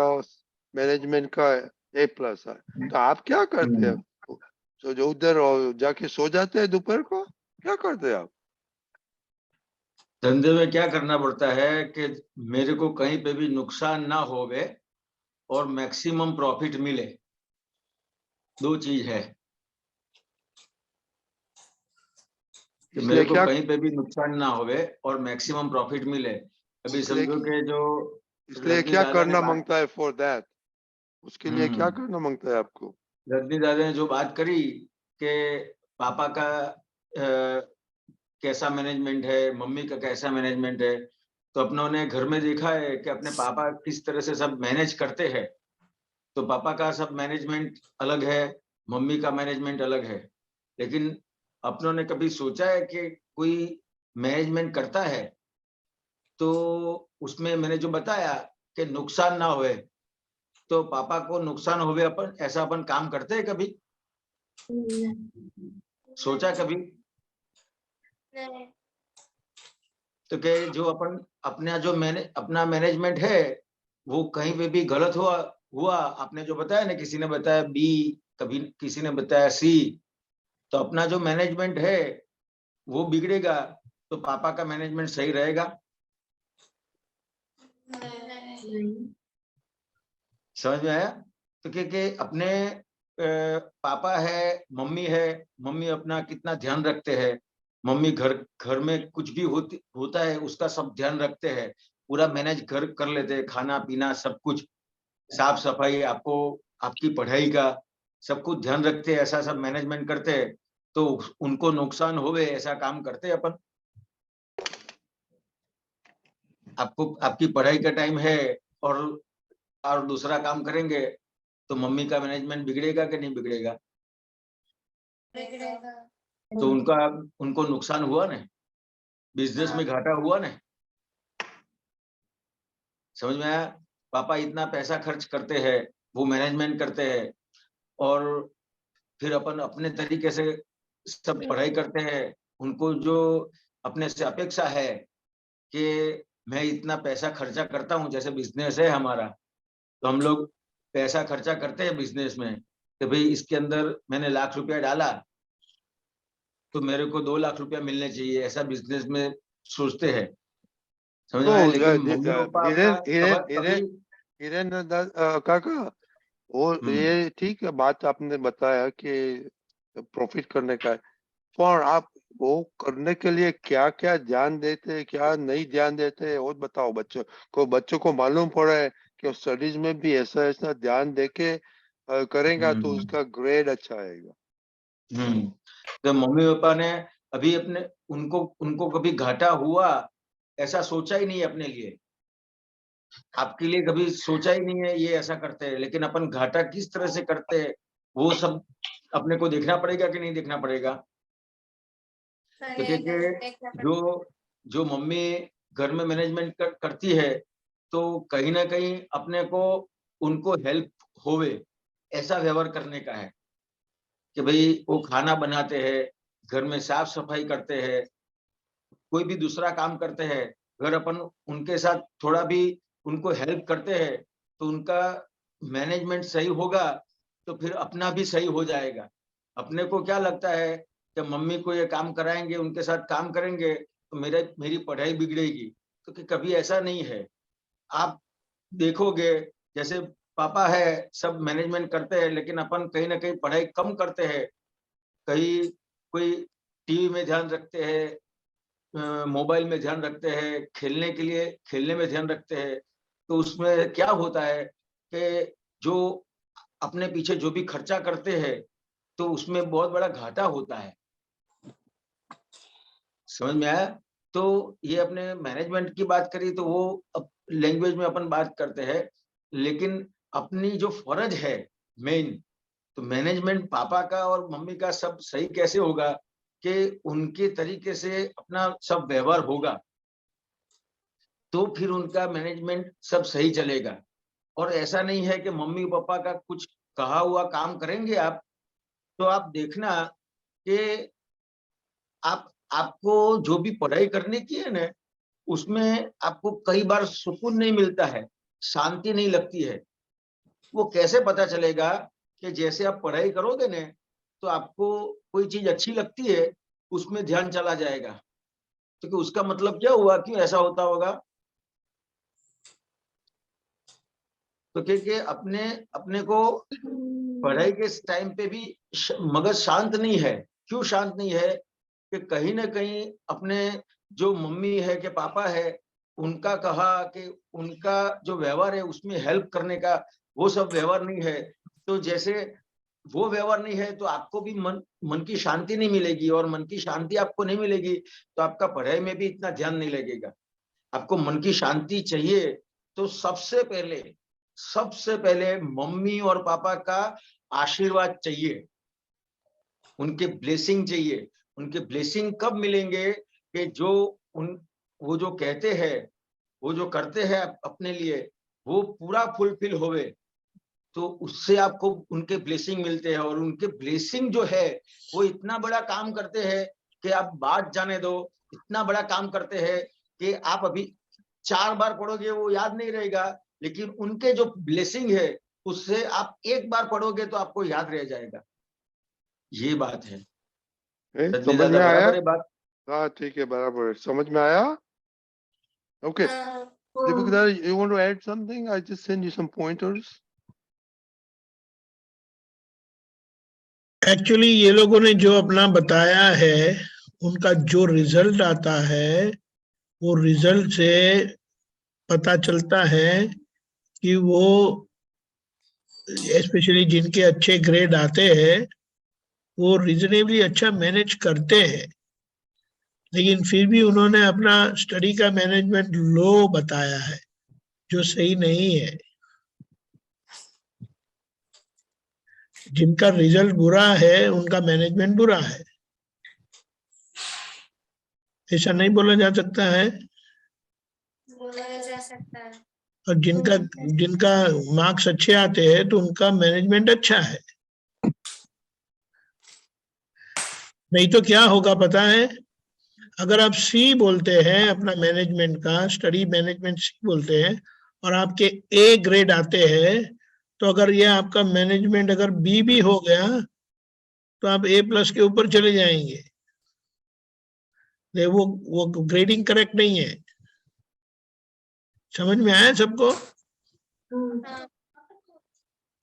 C: मैनेजमेंट का A+ है. तो आप क्या करते हैं? तो जो उधर जाके सो जाते हैं दोपहर को, क्या करते हैं आप?
H: धंधे में क्या करना पड़ता है कि मेरे को कहीं पे भी नुकसान ना होवे और मैक्सिमम प्रॉफिट मिले. 2 चीज है कि मेरे को कहीं पे भी नुकसान ना होवे और मैक्सिमम प्रॉफिट मिले. अभी समझो कि जो
C: इसलिए क्या करना मांगता है फॉर दैट? उसके लिए क्या करना मांगता है आपको?
H: रजनी दादा ने जो बात करी कि पापा का कैसा मैनेजमेंट है, मम्मी का कैसा मैनेजमेंट है, तो अपनों ने घर में देखा है कि अपने पापा किस तरह से सब मैनेज करते हैं. तो पापा का सब मैनेजमेंट अलग है, मम्मी का मैनेजमेंट अलग है. लेकिन अपनों ने कभी सोचा है कि कोई मैनेजमेंट करता है तो उसमें मैंने जो बताया कि नुकसान ना होए, तो पापा को नुकसान होवे अपन ऐसा अपन काम करते हैं कभी? सोचा कभी?
E: नहीं.
H: तो के जो अपन अपना जो अपना मैनेजमेंट है वो कहीं पे भी गलत हुआ आपने जो बताया ना, किसी ने बताया बी, कभी किसी ने बताया सी, तो अपना जो मैनेजमेंट है वो बिगड़ेगा, तो पापा का मैनेजमेंट सही रहेगा? समझ में आया? तो क्योंकि अपने पापा है, मम्मी अपना कितना ध्यान रखते हैं, मम्मी घर में कुछ भी होता है उसका सब ध्यान रखते हैं, पूरा मैनेज कर लेते हैं, खाना पीना सब कुछ, साफ सफाई, आपको आपकी पढ़ाई का सब कुछ ध्यान रखते हैं, ऐसा सब मैनेजमेंट करते हैं, तो उनको नुकसान होवे ऐसा काम करते हैं अपन। आपको आपकी पढ़ाई का टाइम है और दूसरा काम करेंगे तो मम्मी का मैनेजमेंट बिगड़ेगा कि नहीं बिगड़ेगा? तो उनको नुकसान हुआ ना, बिजनेस में घाटा हुआ ना। समझ में आया? पापा इतना पैसा खर्च करते हैं, वो मैनेजमेंट करते हैं, और फिर अपन अपने तरीके से सब पढ़ाई करते हैं। उनको जो अपने से अपेक्षा है कि मैं इतना पैसा खर्चा करता हूँ, जैसे बिजनेस है हमारा, तो हम लोग पैसा खर्चा करते हैं बिजनेस में कि भाई इसके अंदर मैंने ₹1,00,000 डाला तो मेरे को ₹2,00,000 मिलने चाहिए, ऐसा बिजनेस में सोचते हैं। समझ में आया? लेकिन मम्मी पापा कभी
C: हिरेन काका, वो ये ठीक है बात आपने बताया कि प्रॉफिट करने का है, पर आप वो करने के लिए क्या क्या ध्यान देते हैं, क्या नहीं ध्यान देते हैं, और बताओ। बच्चों को मालूम पड़ा है कि स्टडीज में भी ऐसा ऐसा ध्यान देके करेगा तो उसका ग्रेड अच्छा आएगा।
H: तो मम्मी पापा ने अभी उनको कभी घाटा हुआ ऐसा सोचा ही नहीं है अपने लिए, आपके लिए कभी सोचा ही नहीं है ये ऐसा करते हैं, लेकिन अपन घाटा किस तरह से करते हैं वो सब अपने को देखना पड़ेगा कि नहीं देखना पड़ेगा? क्योंकि जो मम्मी घर में मैनेजमेंट करती है, तो कहीं ना कहीं अपने को उनको हेल्प होवे ऐसा व्यवहार करने का है कि भाई वो खाना बनाते हैं, घर में साफ सफाई करते हैं, कोई भी दूसरा काम करते हैं, अगर अपन उनके साथ थोड़ा भी उनको हेल्प करते हैं तो उनका मैनेजमेंट सही होगा, तो फिर अपना भी सही हो जाएगा। अपने को क्या लगता है कि मम्मी को ये काम कराएंगे, उनके साथ काम करेंगे तो मेरी पढ़ाई बिगड़ेगी, तो कि कभी ऐसा नहीं है। आप देखोगे जैसे पापा है सब मैनेजमेंट करते हैं, लेकिन अपन कहीं ना कहीं पढ़ाई कम करते हैं, कहीं कोई टीवी में ध्यान रखते हैं, मोबाइल में ध्यान रखते हैं, खेलने के लिए खेलने में ध्यान रखते हैं, तो उसमें क्या होता है कि जो अपने पीछे जो भी खर्चा करते हैं तो उसमें बहुत बड़ा घाटा होता है। समझ में आया? तो ये अपने मैनेजमेंट की बात करी तो वो लैंग्वेज में अपन बात करते हैं, लेकिन अपनी जो फर्ज है मेन, तो मैनेजमेंट पापा का और मम्मी का सब सही कैसे होगा कि उनके तरीके से अपना सब व्यवहार होगा, तो फिर उनका मैनेजमेंट सब सही चलेगा। और ऐसा नहीं है कि मम्मी पापा का कुछ कहा हुआ काम करेंगे आप, तो आप देखना कि आपको जो भी पढ़ाई करने की है ना, उसमें आपको कई बार सुकून नहीं मिलता है, शांति नहीं लगती है। वो कैसे पता चलेगा कि जैसे आप पढ़ाई करोगे ना तो आपको कोई चीज अच्छी लगती है, उसमें ध्यान चला जाएगा, तो उसका मतलब क्या हुआ, क्यों ऐसा होता होगा? तो क्योंकि अपने को पढ़ाई के टाइम पे भी मगज शांत नहीं है। क्यों शांत नहीं है? कि कहीं ना कहीं अपने जो मम्मी है कि पापा है, उनका कहा कि उनका जो व्यवहार है उसमें हेल्प करने का वो सब व्यवहार नहीं है। तो जैसे वो व्यवहार नहीं है तो आपको भी मन की शांति नहीं मिलेगी, और मन की शांति आपको नहीं मिलेगी तो आपका पढ़ाई में भी इतना ध्यान नहीं लगेगा। आपको मन की शांति चाहिए तो सबसे पहले मम्मी और पापा का आशीर्वाद चाहिए, उनके ब्लेसिंग चाहिए। उनके ब्लेसिंग कब मिलेंगे कि वो जो कहते हैं, वो जो करते हैं अपने लिए, वो पूरा फुलफिल होवे, तो उससे आपको उनके ब्लेसिंग मिलते हैं। और उनके ब्लेसिंग जो है वो इतना बड़ा काम करते हैं कि आप बात जाने दो, इतना बड़ा काम करते हैं कि आप अभी 4 बार पढ़ोगे वो याद नहीं रहेगा, लेकिन उनके जो ब्लेसिंग है उससे आप एक बार पढ़ोगे तो आपको याद रह जाएगा। ये बात है। रजनी
C: समझ
H: दादा
C: में आया?
H: बराबर है बात?
C: हाँ ठीक है, बराबर है, समझ में आया? ओके,
E: हाँ,
C: दीपक दादा, you want to add something? I just send you some pointers.
G: Actually ये लोगों ने जो अपना बताया है, उनका जो रिजल्ट आता है, वो रिजल्ट से पता चलता है कि वो स्पेशली जिनके अच्छे ग्रेड आते हैं वो रीजनेबली अच्छा मैनेज करते हैं, लेकिन फिर भी उन्होंने अपना स्टडी का मैनेजमेंट लो बताया है, जो सही नहीं है। जिनका रिजल्ट बुरा है उनका मैनेजमेंट बुरा है, ऐसा नहीं बोला जा सकता है।
E: बोला जा सकता है।
G: और जिनका जिनका मार्क्स अच्छे आते हैं तो उनका मैनेजमेंट अच्छा है। नहीं तो क्या होगा पता है, अगर आप सी बोलते हैं अपना मैनेजमेंट का, स्टडी मैनेजमेंट सी बोलते हैं, और आपके ए ग्रेड आते हैं, तो अगर ये आपका मैनेजमेंट अगर बी भी हो गया तो आप ए प्लस के ऊपर चले जाएंगे। वो ग्रेडिंग करेक्ट नहीं है। समझ में आया सबको?
E: हाँ,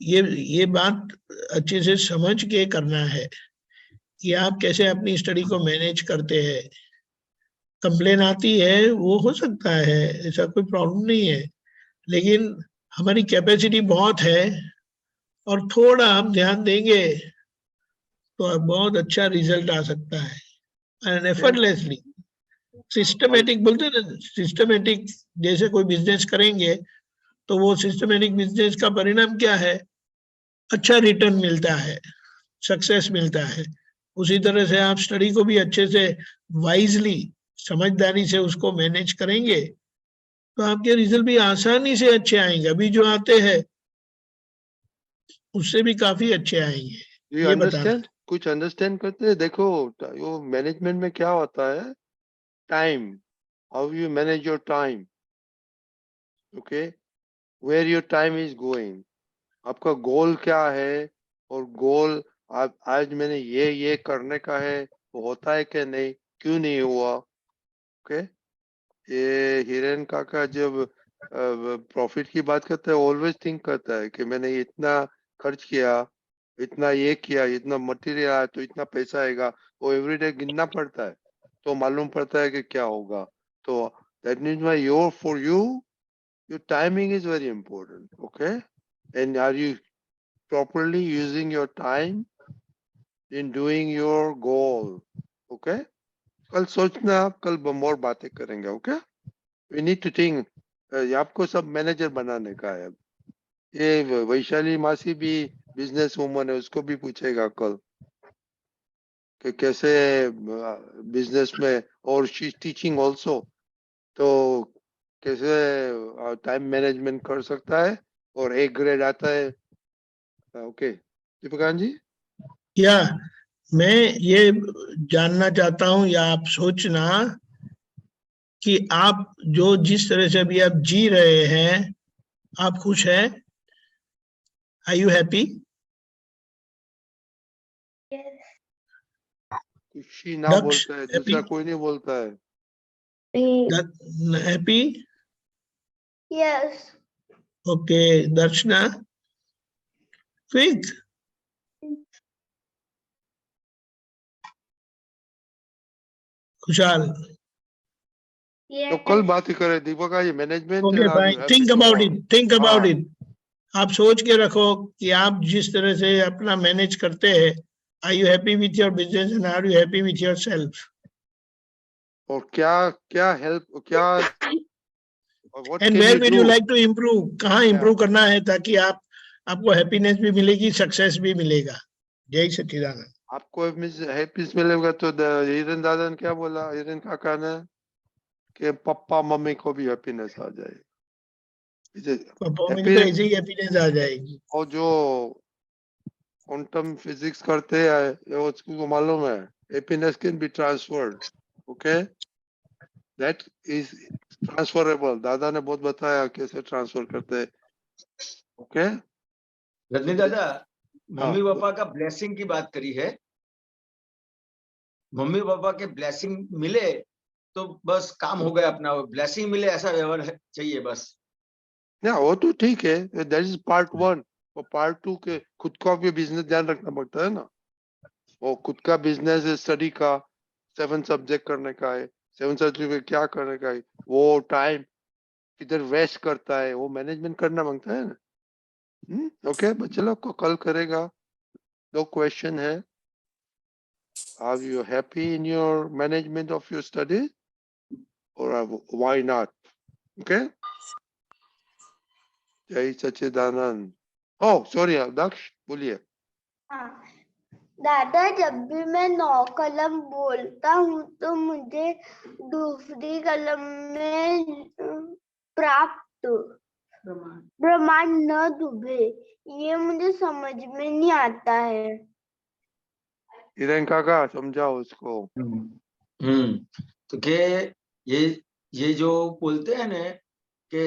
G: ये बात अच्छे से समझ के करना है कि आप कैसे अपनी स्टडी को मैनेज करते हैं। कंप्लेन आती है वो हो सकता है, ऐसा कोई प्रॉब्लम नहीं है, लेकिन हमारी कैपेसिटी बहुत है और थोड़ा हम ध्यान देंगे तो बहुत अच्छा रिजल्ट आ सकता है, एंड एफर्टलेसली। सिस्टमेटिक बोलते हैं ना, सिस्टमेटिक जैसे कोई बिजनेस करेंगे तो वो सिस्टमेटिक बिजनेस का परिणाम क्या है? अच्छा रिटर्न मिलता है, सक्सेस मिलता है। उसी तरह से आप स्टडी को भी अच्छे से वाइजली, समझदारी से उसको मैनेज करेंगे तो आपके रिजल्ट भी आसानी से अच्छे आएंगे। अभी जो आते हैं उससे भी काफी अच्छे आएंगे।
C: You
G: ये बताना।
C: understand? कुछ अंडरस्टैंड करते हैं? देखो, वो मैनेजमेंट में क्या होता है, time, how you manage your time, okay, where your time is going, आपका गोल क्या है, और गोल आप आज मैंने ये करने का है, वो होता है कि नहीं, क्यों नहीं हुआ, ओके। ये हिरेन काका जब प्रॉफिट की बात करता है, ऑलवेज थिंक करता है कि मैंने इतना खर्च किया, इतना ये किया, इतना मटेरियल आया तो इतना पैसा आएगा, वो एवरीडे गिनना पड़ता है, तो मालूम पड़ता है कि क्या होगा। तो that means my your for you your timing is very important, okay, and are you properly using your time in doing your goal, okay? कल सोचना, कल और बातें करेंगे, okay? We need to think, आपको सब मैनेजर बनाने का है। ये वैशाली मासी भी बिजनेस वुमन है, उसको भी पूछेगा कल कि कैसे बिजनेस में, और शी टीचिंग ऑल्सो, तो कैसे टाइम मैनेजमेंट कर सकता है और एक ग्रेड आता है, ओके दीपकान जी।
G: या मैं ये जानना चाहता हूं या आप सोचना कि आप जो जिस तरह से अभी आप जी रहे हैं, आप खुश हैं? Are you happy?
C: खुशी ना
G: दक्ष,
C: बोलता है, दूसरा
G: हैप्पी?
C: कोई नहीं बोलता है।
G: हैप्पी?
F: Yes.
G: ओके। दर्शना? क्विक? खुशहाल?
C: तो कल बात ही करें दीपक का, ये management
G: okay fine, think about it, think about it. आप सोच के रखो कि आप जिस तरह से अपना मैनेज करते हैं, are you happy with your business and are you happy with your self?
C: और क्या क्या हेल्प, क्या what
G: and
C: can
G: where
C: you
G: will
C: do?
G: You like to improve? कहाँ इम्प्रूव करना है ताकि आपको हैप्पीनेस भी मिलेगी, सक्सेस भी मिलेगा। जय सच्चिदानंद।
C: आपको हैप्पीनेस मिलेगा तो हिरन दादा ने क्या बोला, हिरन काका ने, कि पापा मम्मी को भी हैप्पीनेस आ जाए।
G: परफॉर्मेंस को ऐसे ही हैप्पीनेस आ जाएगी।
C: और जो क्वांटम फिजिक्स करते हैं वो उसको मालूम है, happiness can be transferred, okay, that is transferable. दादा ने बहुत बताया कैसे ट्रांसफर करते हैं. ओके
H: रजनी दादा, मम्मी
C: हाँ.
H: पापा का ब्लेसिंग की बात करी है. मम्मी पापा के ब्लेसिंग मिले तो बस काम हो गया अपना. ब्लेसिंग मिले ऐसा व्यवहार चाहिए बस.
C: ना वो तो ठीक है, दैट इज पार्ट 1. और पार्ट 2 के खुद का भी बिजनेस ध्यान रखना पड़ता है ना. वो खुद का बिजनेस है, स्टडी का 7 सब्जेक्ट करने का है, 7 सब्जेक्ट में क्या करने का है, वो टाइम किधर वेस्ट करता है, वो मैनेजमेंट करना मांगता है ना. ओके बच्चे लोग को कल करेगा. 2 क्वेश्चन है. Are you happy in your management of your study or why not? Okay. जय सच्चिदानंद. Oh, sorry, दक्ष बोलिए.
F: हाँ दादा, जब भी मैं 9 कलम बोलता हूँ तो मुझे दूसरी कलम में प्राप्त प्रमाण न डूबे, ये मुझे समझ में नहीं आता है.
C: हिरेन काका समझाओ उसको.
H: तो के ये जो बोलते हैं ना कि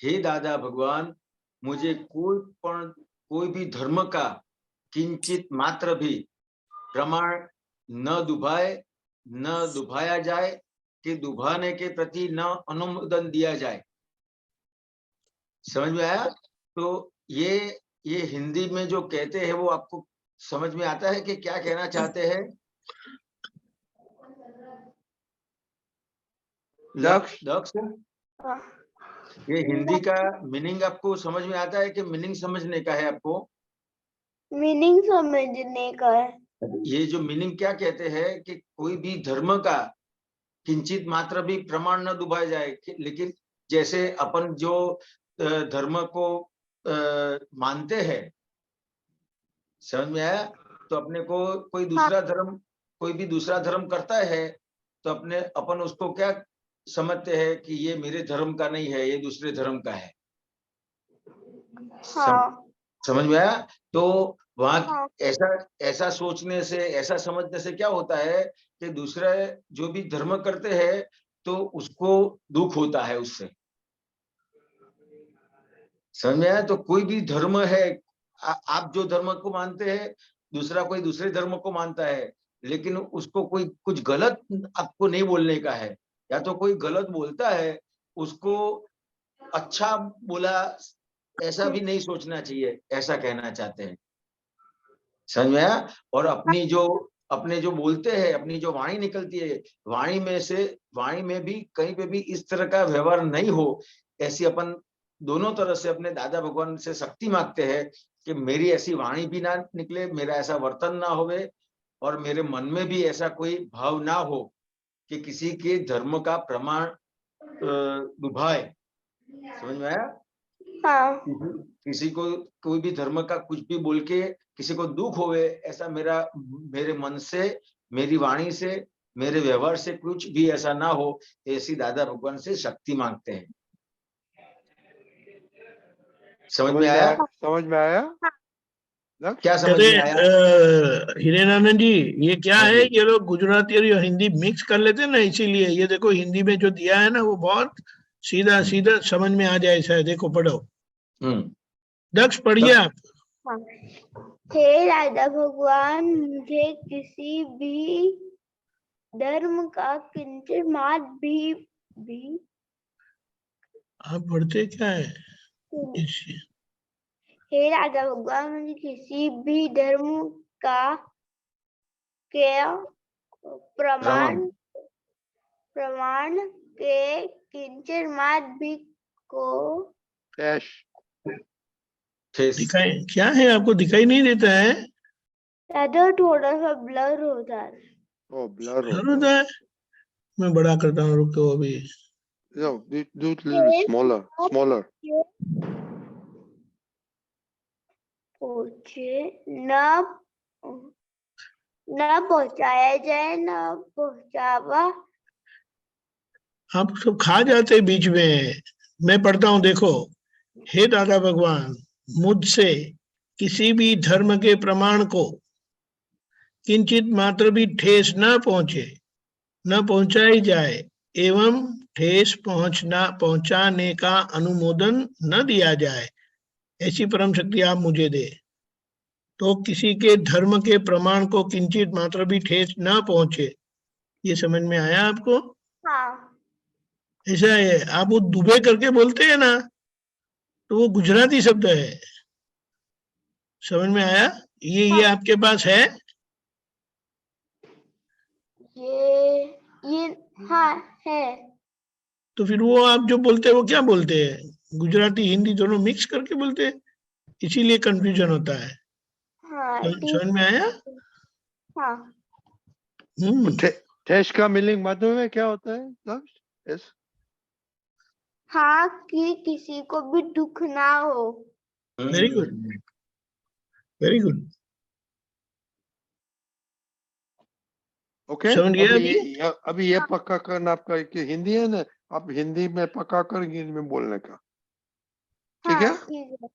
H: हे दादा भगवान, मुझे कोई भी धर्म का किंचित मात्र भी प्रमाण न दुभाया जाए कि दुभाने के प्रति न अनुमोदन दिया जाए. समझ में आया? तो ये हिंदी में जो कहते हैं वो आपको समझ में आता है कि क्या कहना चाहते हैं? दक्ष, ये हिंदी का मीनिंग आपको समझ में आता है कि मीनिंग समझने का है आपको?
F: मीनिंग समझने का है.
H: ये जो मीनिंग क्या कहते हैं कि कोई भी धर्म का किंचित मात्र भी प्रमाण न डुबाया जाए. लेकिन जैसे अपन जो धर्म को मानते हैं, समझ में आया? तो अपने को कोई भी दूसरा धर्म करता है तो अपन उसको क्या समझते हैं कि ये मेरे धर्म का नहीं है, ये दूसरे धर्म का है.
F: हाँ.
H: समझ में आया? तो वहां ऐसा सोचने से, ऐसा समझने से क्या होता है कि दूसरे जो भी धर्म करते हैं तो उसको दुख होता है उससे. समझ में आया? तो कोई भी धर्म है, आप जो धर्म को मानते हैं, दूसरा कोई दूसरे धर्म को मानता है, लेकिन उसको कोई कुछ गलत आपको नहीं बोलने का है, या तो कोई गलत बोलता है उसको अच्छा बोला ऐसा भी नहीं सोचना चाहिए, ऐसा कहना चाहते हैं. समझ में आया? और अपने जो बोलते हैं, अपनी जो वाणी निकलती है, वाणी में भी कहीं पे भी इस तरह का व्यवहार नहीं हो, ऐसी अपन दोनों तरह से अपने दादा भगवान से शक्ति मांगते हैं कि मेरी ऐसी वाणी भी ना निकले, मेरा ऐसा वर्तन ना होवे, और मेरे मन में भी ऐसा कोई भाव ना हो कि किसी के धर्म का प्रमाण डुबाए. समझ में आया?
F: हाँ.
H: किसी को कोई भी धर्म का कुछ भी बोल के किसी को दुख होवे, ऐसा मेरे मन से, मेरी वाणी से, मेरे व्यवहार से कुछ भी ऐसा ना हो, ऐसी दादा भगवान से शक्ति मांगते हैं. समझ में आया?
C: समझ में आया?
H: क्या समझ में आया?
G: हिरेनानंद जी, ये क्या
H: हाँ
G: है?
H: जी.
G: ये लोग गुजराती और हिंदी मिक्स कर लेते हैं ना, इसीलिए. ये देखो हिंदी में जो दिया है ना वो बहुत सीधा सीधा समझ में आ जाए. ऐसा है, देखो पढ़ो. दक्ष पढ़िए आप.
F: हे राधा भगवान, मुझे किसी भी धर्म का किंचित मात्र भी
G: आप पढ़ते क्या है?
F: हे राधा भगवान, मुझे किसी भी धर्म का प्रमाण के किंचित मात्र भी को
G: दिखाई क्या है? आपको दिखाई नहीं देता है?
F: दादा थोड़ा सा ब्लर होता है.
G: ब्लर होता है? मैं बड़ा करता हूँ, रुको अभी.
C: No, do it a little bit smaller.
F: न पहुंचाया जाए, न पहुंचावा.
G: आप सब खा जाते बीच में. मैं पढ़ता हूँ, देखो. हे दादा भगवान, मुझसे किसी भी धर्म के प्रमाण को किंचित मात्र भी ठेस न पहुंचे, न पहुंचाई जाए, एवं ठेस पहुंचाने का अनुमोदन न दिया जाए, ऐसी परम शक्ति आप मुझे दे। तो किसी के धर्म के प्रमाण को किंचित मात्र भी ठेस न पहुंचे, ये समझ में आया आपको?
F: हाँ
G: ऐसा है, आप वो दुबे करके बोलते हैं ना, तो वो गुजराती शब्द है, समझ में आया? ये आपके पास है?
F: ये हाँ है।
G: तो फिर वो आप जो बोलते हैं वो क्या बोलते हैं? गुजराती हिंदी दोनों मिक्स करके बोलते हैं, इसीलिए कंफ्यूजन होता है।
F: हाँ
G: समझ में आया?
F: हाँ
C: ठेस का मीनिंग मालूम है क्या होता है? लक्ष्य? Yes.
F: हाँ कि किसी को भी दुख ना हो।
G: Very good, very good.
C: Okay,
G: समझ गया
C: अभी ये पक्का करना आपका कि हिंदी है ना, आप हिंदी में पक्का कर हिंदी में बोलने का, ठीक है?
F: हाँ ठीक है।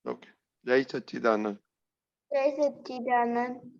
C: ओके, जय सच्चिदानंद।
F: जय सच्चिदानंद।